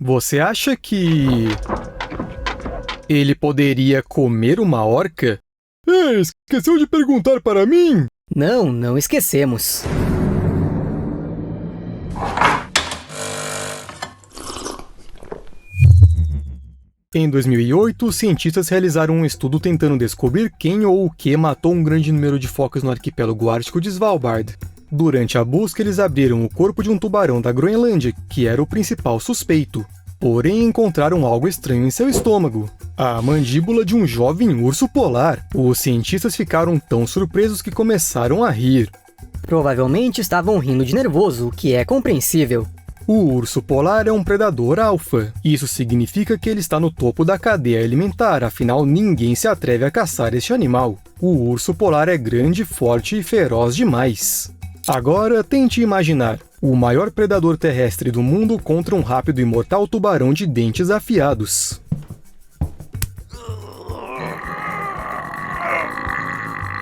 Você acha que ele poderia comer uma orca? Esqueceu de perguntar para mim? Não esquecemos. Em 2008, os cientistas realizaram um estudo tentando descobrir quem ou o que matou um grande número de focas no arquipélago ártico de Svalbard. Durante a busca, eles abriram o corpo de um tubarão da Groenlândia, que era o principal suspeito. Porém, encontraram algo estranho em seu estômago: a mandíbula de um jovem urso polar. Os cientistas ficaram tão surpresos que começaram a rir. Provavelmente estavam rindo de nervoso, o que é compreensível. O urso polar é um predador alfa. Isso significa que ele está no topo da cadeia alimentar, afinal ninguém se atreve a caçar este animal. O urso polar é grande, forte e feroz demais. Agora, tente imaginar o maior predador terrestre do mundo contra um rápido e mortal tubarão de dentes afiados.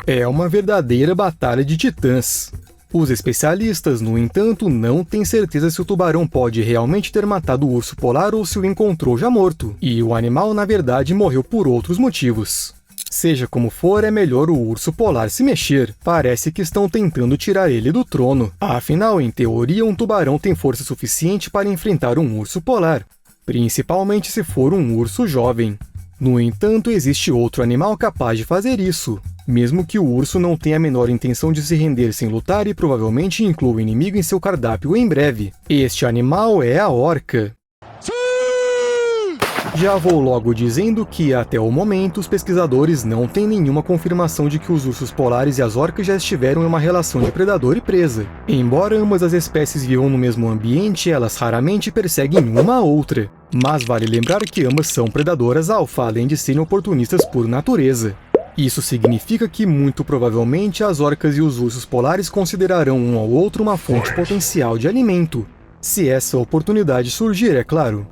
É uma verdadeira batalha de titãs. Os especialistas, no entanto, não têm certeza se o tubarão pode realmente ter matado o urso polar ou se o encontrou já morto, e o animal, na verdade, morreu por outros motivos. Seja como for, é melhor o urso polar se mexer. Parece que estão tentando tirar ele do trono. Afinal, em teoria, um tubarão tem força suficiente para enfrentar um urso polar, principalmente se for um urso jovem. No entanto, existe outro animal capaz de fazer isso, mesmo que o urso não tenha a menor intenção de se render sem lutar e provavelmente inclua o inimigo em seu cardápio em breve. Este animal é a orca. Já vou logo dizendo que, até o momento, os pesquisadores não têm nenhuma confirmação de que os ursos polares e as orcas já estiveram em uma relação de predador e presa. Embora ambas as espécies vivam no mesmo ambiente, elas raramente perseguem uma a outra. Mas vale lembrar que ambas são predadoras alfa, além de serem oportunistas por natureza. Isso significa que, muito provavelmente, as orcas e os ursos polares considerarão um ao outro uma fonte potencial de alimento. Se essa oportunidade surgir, é claro.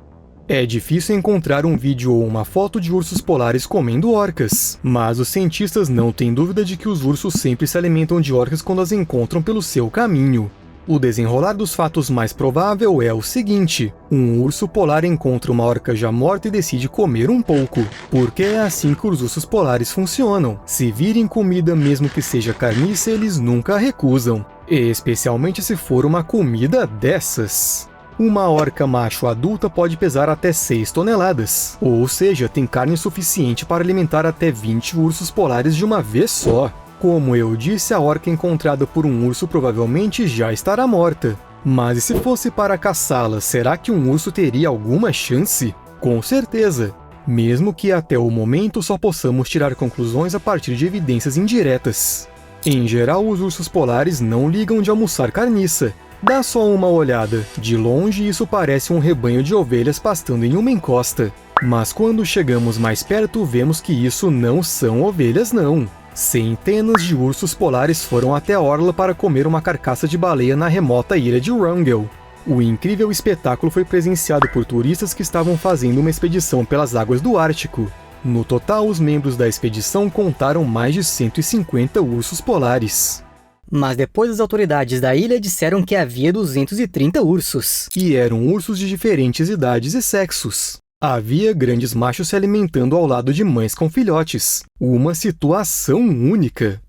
É difícil encontrar um vídeo ou uma foto de ursos polares comendo orcas, mas os cientistas não têm dúvida de que os ursos sempre se alimentam de orcas quando as encontram pelo seu caminho. O desenrolar dos fatos mais provável é o seguinte: um urso polar encontra uma orca já morta e decide comer um pouco, porque é assim que os ursos polares funcionam. Se virem comida, mesmo que seja carniça, eles nunca a recusam, especialmente se for uma comida dessas. Uma orca macho adulta pode pesar até 6 toneladas, ou seja, tem carne suficiente para alimentar até 20 ursos polares de uma vez só. Como eu disse, a orca encontrada por um urso provavelmente já estará morta. Mas e se fosse para caçá-la, será que um urso teria alguma chance? Com certeza, mesmo que até o momento só possamos tirar conclusões a partir de evidências indiretas. Em geral, os ursos polares não ligam de almoçar carniça. Dá só uma olhada. De longe, isso parece um rebanho de ovelhas pastando em uma encosta. Mas quando chegamos mais perto, vemos que isso não são ovelhas, não. Centenas de ursos polares foram até a orla para comer uma carcaça de baleia na remota ilha de Wrangel. O incrível espetáculo foi presenciado por turistas que estavam fazendo uma expedição pelas águas do Ártico. No total, os membros da expedição contaram mais de 150 ursos polares. Mas depois as autoridades da ilha disseram que havia 230 ursos. E eram ursos de diferentes idades e sexos. Havia grandes machos se alimentando ao lado de mães com filhotes. Uma situação única.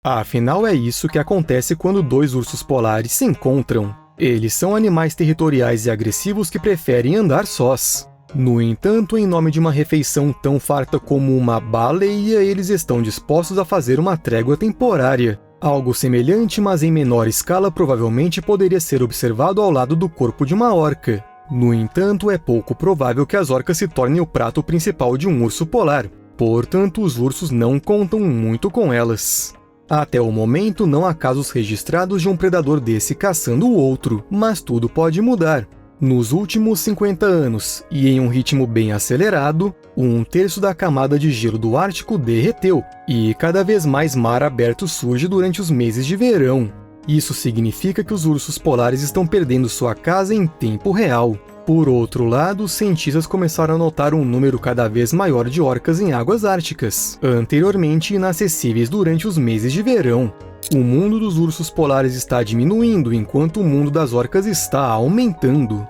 Afinal, é isso que acontece quando dois ursos polares se encontram. Eles são animais territoriais e agressivos que preferem andar sós. No entanto, em nome de uma refeição tão farta como uma baleia, eles estão dispostos a fazer uma trégua temporária. Algo semelhante, mas em menor escala, provavelmente poderia ser observado ao lado do corpo de uma orca. No entanto, é pouco provável que as orcas se tornem o prato principal de um urso polar. Portanto, os ursos não contam muito com elas. Até o momento, não há casos registrados de um predador desse caçando o outro, mas tudo pode mudar. Nos últimos 50 anos, e em um ritmo bem acelerado, 1/3 da camada de gelo do Ártico derreteu, e cada vez mais mar aberto surge durante os meses de verão. Isso significa que os ursos polares estão perdendo sua casa em tempo real. Por outro lado, os cientistas começaram a notar um número cada vez maior de orcas em águas árticas, anteriormente inacessíveis durante os meses de verão. O mundo dos ursos polares está diminuindo, enquanto o mundo das orcas está aumentando.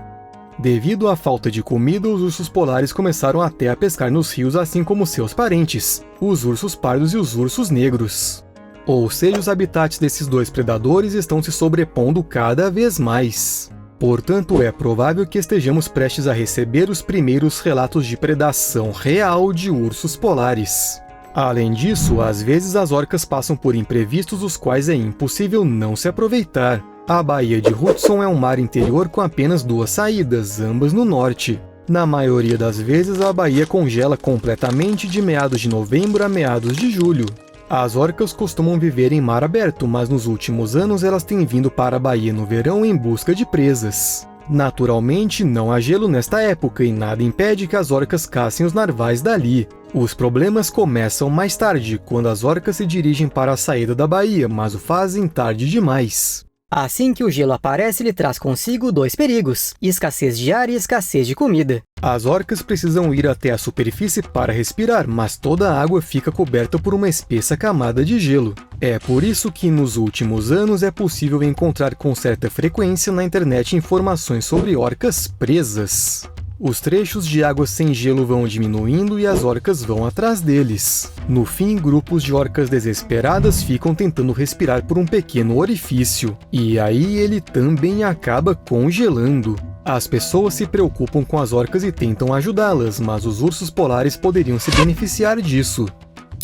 Devido à falta de comida, os ursos polares começaram até a pescar nos rios, assim como seus parentes, os ursos pardos e os ursos negros. Ou seja, os habitats desses dois predadores estão se sobrepondo cada vez mais. Portanto, é provável que estejamos prestes a receber os primeiros relatos de predação real de ursos polares. Além disso, às vezes as orcas passam por imprevistos dos quais é impossível não se aproveitar. A Baía de Hudson é um mar interior com apenas 2 saídas, ambas no norte. Na maioria das vezes, a baía congela completamente de meados de novembro a meados de julho. As orcas costumam viver em mar aberto, mas nos últimos anos elas têm vindo para a baía no verão em busca de presas. Naturalmente, não há gelo nesta época e nada impede que as orcas caçem os narvais dali. Os problemas começam mais tarde, quando as orcas se dirigem para a saída da baía, mas o fazem tarde demais. Assim que o gelo aparece, ele traz consigo 2 perigos: escassez de ar e escassez de comida. As orcas precisam ir até a superfície para respirar, mas toda a água fica coberta por uma espessa camada de gelo. É por isso que nos últimos anos é possível encontrar com certa frequência na internet informações sobre orcas presas. Os trechos de água sem gelo vão diminuindo e as orcas vão atrás deles. No fim, grupos de orcas desesperadas ficam tentando respirar por um pequeno orifício, e aí ele também acaba congelando. As pessoas se preocupam com as orcas e tentam ajudá-las, mas os ursos polares poderiam se beneficiar disso.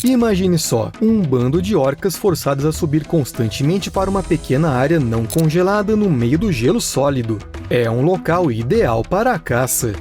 Imagine só, um bando de orcas forçadas a subir constantemente para uma pequena área não congelada no meio do gelo sólido. É um local ideal para a caça.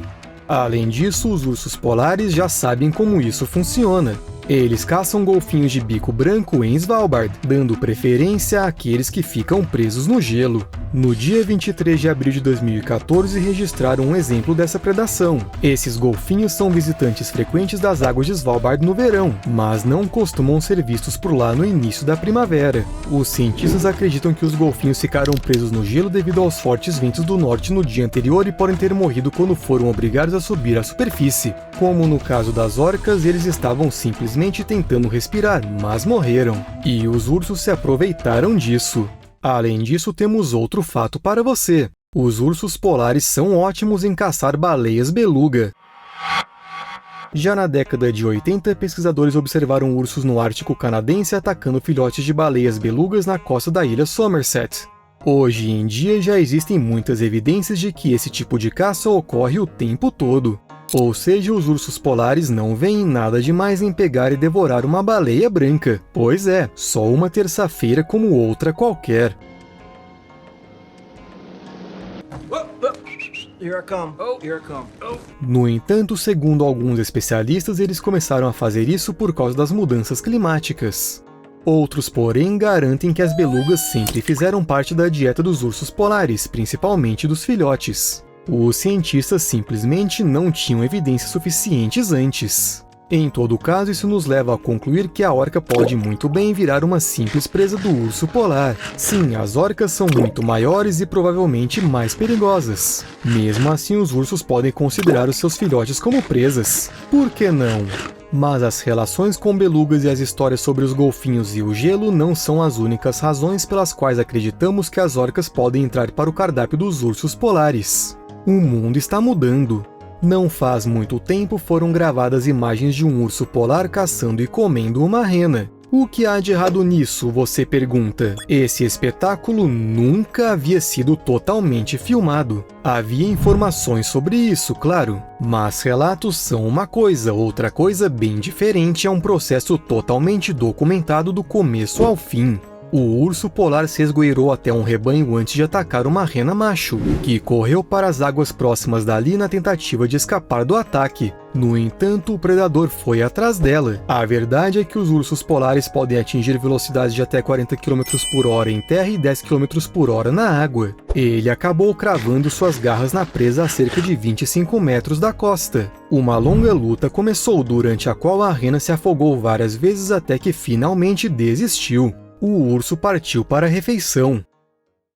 Além disso, os ursos polares já sabem como isso funciona. Eles caçam golfinhos de bico branco em Svalbard, dando preferência àqueles que ficam presos no gelo. No dia 23 de abril de 2014, registraram um exemplo dessa predação. Esses golfinhos são visitantes frequentes das águas de Svalbard no verão, mas não costumam ser vistos por lá no início da primavera. Os cientistas acreditam que os golfinhos ficaram presos no gelo devido aos fortes ventos do norte no dia anterior e podem ter morrido quando foram obrigados a subir à superfície. Como no caso das orcas, eles estavam simplesmente tentando respirar, mas morreram. E os ursos se aproveitaram disso. Além disso, temos outro fato para você. Os ursos polares são ótimos em caçar baleias beluga. Já na década de 80, pesquisadores observaram ursos no Ártico canadense atacando filhotes de baleias belugas na costa da ilha Somerset. Hoje em dia já existem muitas evidências de que esse tipo de caça ocorre o tempo todo. Ou seja, os ursos polares não veem nada demais em pegar e devorar uma baleia branca. Pois é, só uma terça-feira como outra qualquer. No entanto, segundo alguns especialistas, eles começaram a fazer isso por causa das mudanças climáticas. Outros, porém, garantem que as belugas sempre fizeram parte da dieta dos ursos polares, principalmente dos filhotes. Os cientistas simplesmente não tinham evidências suficientes antes. Em todo caso, isso nos leva a concluir que a orca pode muito bem virar uma simples presa do urso polar. Sim, as orcas são muito maiores e provavelmente mais perigosas. Mesmo assim, os ursos podem considerar os seus filhotes como presas. Por que não? Mas as relações com belugas e as histórias sobre os golfinhos e o gelo não são as únicas razões pelas quais acreditamos que as orcas podem entrar para o cardápio dos ursos polares. O mundo está mudando. Não faz muito tempo foram gravadas imagens de um urso polar caçando e comendo uma rena. O que há de errado nisso, você pergunta? Esse espetáculo nunca havia sido totalmente filmado. Havia informações sobre isso, claro, mas relatos são uma coisa, outra coisa bem diferente é um processo totalmente documentado do começo ao fim. O urso polar se esgueirou até um rebanho antes de atacar uma rena macho, que correu para as águas próximas dali na tentativa de escapar do ataque. No entanto, o predador foi atrás dela. A verdade é que os ursos polares podem atingir velocidades de até 40 km por hora em terra e 10 km por hora na água. Ele acabou cravando suas garras na presa a cerca de 25 metros da costa. Uma longa luta começou, durante a qual a rena se afogou várias vezes até que finalmente desistiu. O urso partiu para a refeição.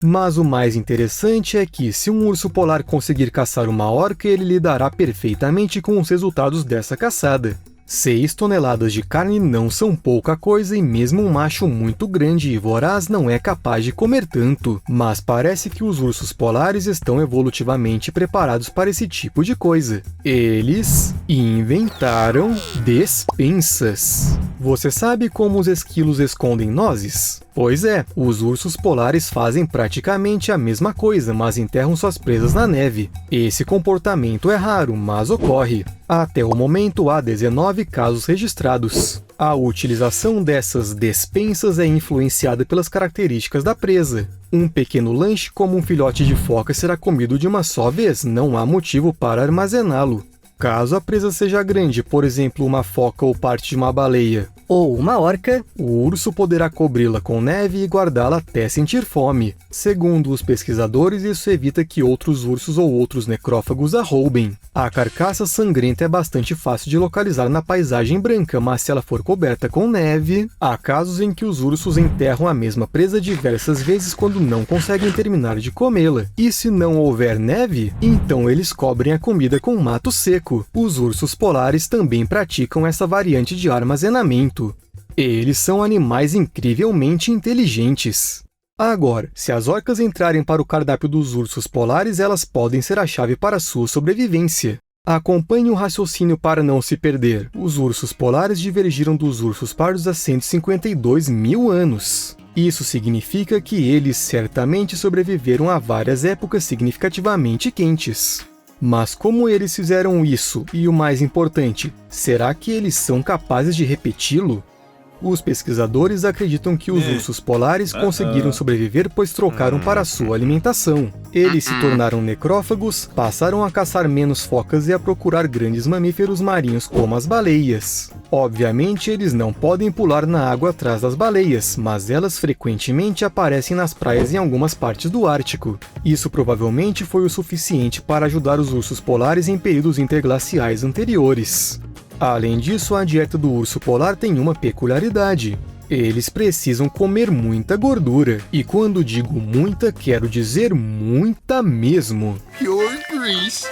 Mas o mais interessante é que, se um urso polar conseguir caçar uma orca, ele lidará perfeitamente com os resultados dessa caçada. 6 toneladas de carne não são pouca coisa e mesmo um macho muito grande e voraz não é capaz de comer tanto, mas parece que os ursos polares estão evolutivamente preparados para esse tipo de coisa. Eles inventaram despensas. Você sabe como os esquilos escondem nozes? Pois é, os ursos polares fazem praticamente a mesma coisa, mas enterram suas presas na neve. Esse comportamento é raro, mas ocorre. Até o momento, há 19 casos registrados. A utilização dessas despensas é influenciada pelas características da presa. Um pequeno lanche como um filhote de foca será comido de uma só vez, não há motivo para armazená-lo. Caso a presa seja grande, por exemplo, uma foca ou parte de uma baleia, ou uma orca, o urso poderá cobri-la com neve e guardá-la até sentir fome. Segundo os pesquisadores, isso evita que outros ursos ou outros necrófagos a roubem. A carcaça sangrenta é bastante fácil de localizar na paisagem branca, mas se ela for coberta com neve, há casos em que os ursos enterram a mesma presa diversas vezes quando não conseguem terminar de comê-la. E se não houver neve, então eles cobrem a comida com mato seco. Os ursos polares também praticam essa variante de armazenamento. Eles são animais incrivelmente inteligentes. Agora, se as orcas entrarem para o cardápio dos ursos polares, elas podem ser a chave para sua sobrevivência. Acompanhe o raciocínio para não se perder. Os ursos polares divergiram dos ursos pardos há 152 mil anos. Isso significa que eles certamente sobreviveram a várias épocas significativamente quentes. Mas como eles fizeram isso? E o mais importante, será que eles são capazes de repeti-lo? Os pesquisadores acreditam que os ursos polares conseguiram sobreviver pois trocaram para sua alimentação. Eles se tornaram necrófagos, passaram a caçar menos focas e a procurar grandes mamíferos marinhos como as baleias. Obviamente, eles não podem pular na água atrás das baleias, mas elas frequentemente aparecem nas praias em algumas partes do Ártico. Isso provavelmente foi o suficiente para ajudar os ursos polares em períodos interglaciais anteriores. Além disso, a dieta do urso polar tem uma peculiaridade. Eles precisam comer muita gordura. E quando digo muita, quero dizer muita mesmo. Pure grease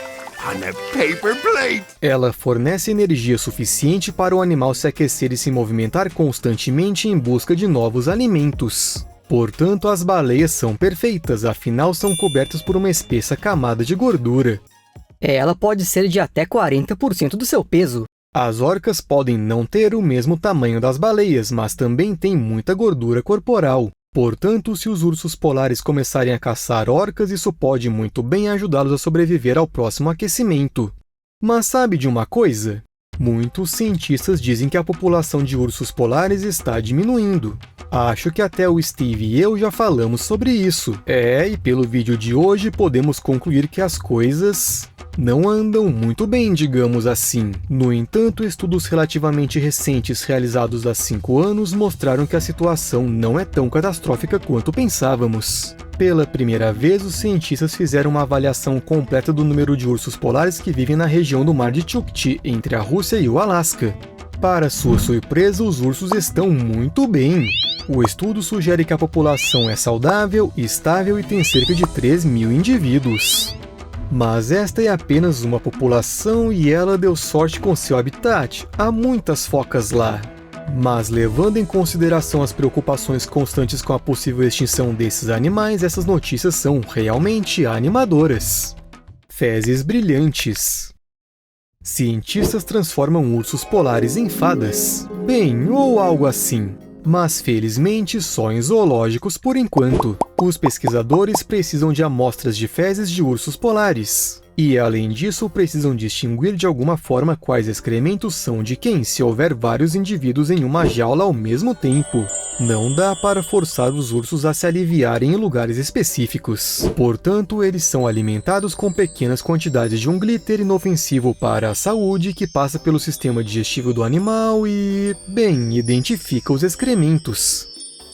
on a paper plate. Ela fornece energia suficiente para o animal se aquecer e se movimentar constantemente em busca de novos alimentos. Portanto, as baleias são perfeitas, afinal são cobertas por uma espessa camada de gordura. Ela pode ser de até 40% do seu peso. As orcas podem não ter o mesmo tamanho das baleias, mas também têm muita gordura corporal. Portanto, se os ursos polares começarem a caçar orcas, isso pode muito bem ajudá-los a sobreviver ao próximo aquecimento. Mas sabe de uma coisa? Muitos cientistas dizem que a população de ursos polares está diminuindo. Acho que até o Steve e eu já falamos sobre isso. E pelo vídeo de hoje podemos concluir que as coisas não andam muito bem, digamos assim. No entanto, estudos relativamente recentes realizados há 5 anos mostraram que a situação não é tão catastrófica quanto pensávamos. Pela primeira vez, os cientistas fizeram uma avaliação completa do número de ursos polares que vivem na região do Mar de Chukchi, entre a Rússia e o Alasca. Para sua surpresa, os ursos estão muito bem. O estudo sugere que a população é saudável, estável e tem cerca de 3 mil indivíduos. Mas esta é apenas uma população e ela deu sorte com seu habitat. Há muitas focas lá. Mas levando em consideração as preocupações constantes com a possível extinção desses animais, essas notícias são realmente animadoras. Fezes brilhantes. Cientistas transformam ursos polares em fadas. Bem, ou algo assim. Mas felizmente só em zoológicos por enquanto. Os pesquisadores precisam de amostras de fezes de ursos polares. E além disso, precisam distinguir de alguma forma quais excrementos são de quem, se houver vários indivíduos em uma jaula ao mesmo tempo. Não dá para forçar os ursos a se aliviarem em lugares específicos. Portanto, eles são alimentados com pequenas quantidades de um glitter inofensivo para a saúde que passa pelo sistema digestivo do animal e, bem, identifica os excrementos.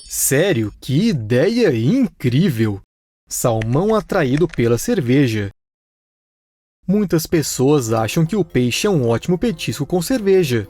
Sério, que ideia incrível! Salmão atraído pela cerveja. Muitas pessoas acham que o peixe é um ótimo petisco com cerveja.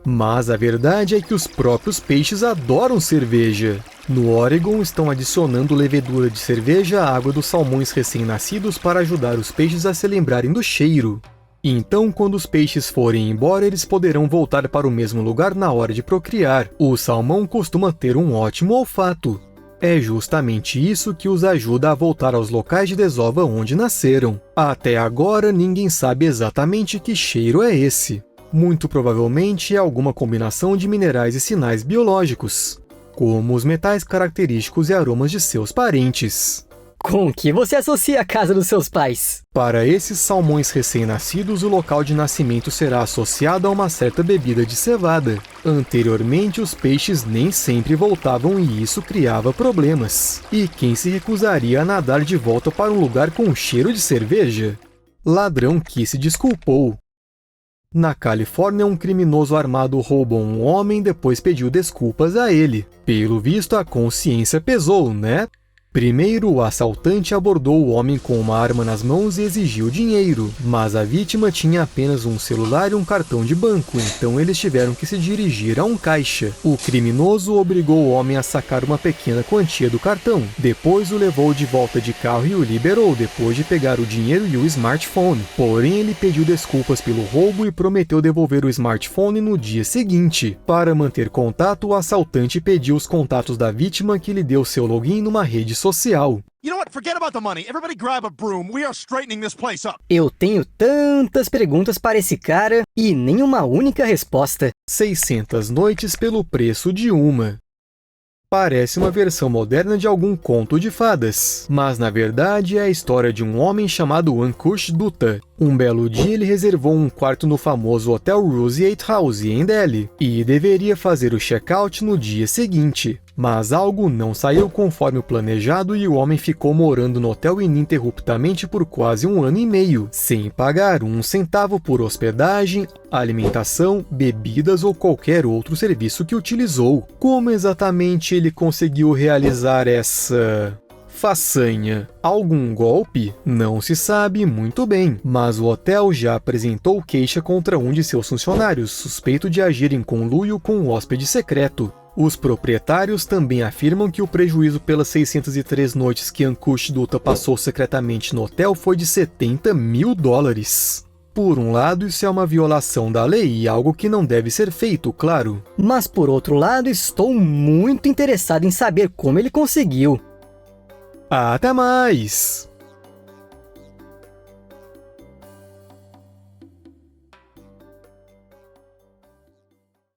Mas a verdade é que os próprios peixes adoram cerveja. No Oregon, estão adicionando levedura de cerveja à água dos salmões recém-nascidos para ajudar os peixes a se lembrarem do cheiro. Então, quando os peixes forem embora, eles poderão voltar para o mesmo lugar na hora de procriar. O salmão costuma ter um ótimo olfato. É justamente isso que os ajuda a voltar aos locais de desova onde nasceram. Até agora, ninguém sabe exatamente que cheiro é esse. Muito provavelmente é alguma combinação de minerais e sinais biológicos, como os metais característicos e aromas de seus parentes. Com o que você associa a casa dos seus pais? Para esses salmões recém-nascidos, o local de nascimento será associado a uma certa bebida de cevada. Anteriormente, os peixes nem sempre voltavam e isso criava problemas. E quem se recusaria a nadar de volta para um lugar com cheiro de cerveja? Ladrão que se desculpou. Na Califórnia, um criminoso armado roubou um homem e depois pediu desculpas a ele. Pelo visto, a consciência pesou, né? Primeiro, o assaltante abordou o homem com uma arma nas mãos e exigiu dinheiro, mas a vítima tinha apenas um celular e um cartão de banco, então eles tiveram que se dirigir a um caixa. O criminoso obrigou o homem a sacar uma pequena quantia do cartão, depois o levou de volta de carro e o liberou depois de pegar o dinheiro e o smartphone. Porém, ele pediu desculpas pelo roubo e prometeu devolver o smartphone no dia seguinte. Para manter contato, o assaltante pediu os contatos da vítima que lhe deu seu login numa rede social. You know what? Forget about the money. Everybody grab a broom. We are straightening this place up. Eu tenho tantas perguntas para esse cara e nenhuma única resposta. 600 noites pelo preço de uma. Parece uma versão moderna de algum conto de fadas, mas na verdade é a história de um homem chamado Ankush Dutta. Um belo dia ele reservou um quarto no famoso Hotel Roseate House em Delhi e deveria fazer o check-out no dia seguinte. Mas algo não saiu conforme o planejado e o homem ficou morando no hotel ininterruptamente por quase 1 ano e meio, sem pagar 1 centavo por hospedagem, alimentação, bebidas ou qualquer outro serviço que utilizou. Como exatamente ele conseguiu realizar essa façanha? Algum golpe? Não se sabe muito bem, mas o hotel já apresentou queixa contra um de seus funcionários, suspeito de agir em conluio com o hóspede secreto. Os proprietários também afirmam que o prejuízo pelas 603 noites que Ankush Dutta passou secretamente no hotel foi de $70 mil. Por um lado, isso é uma violação da lei e algo que não deve ser feito, claro. Mas por outro lado, estou muito interessado em saber como ele conseguiu. Até mais!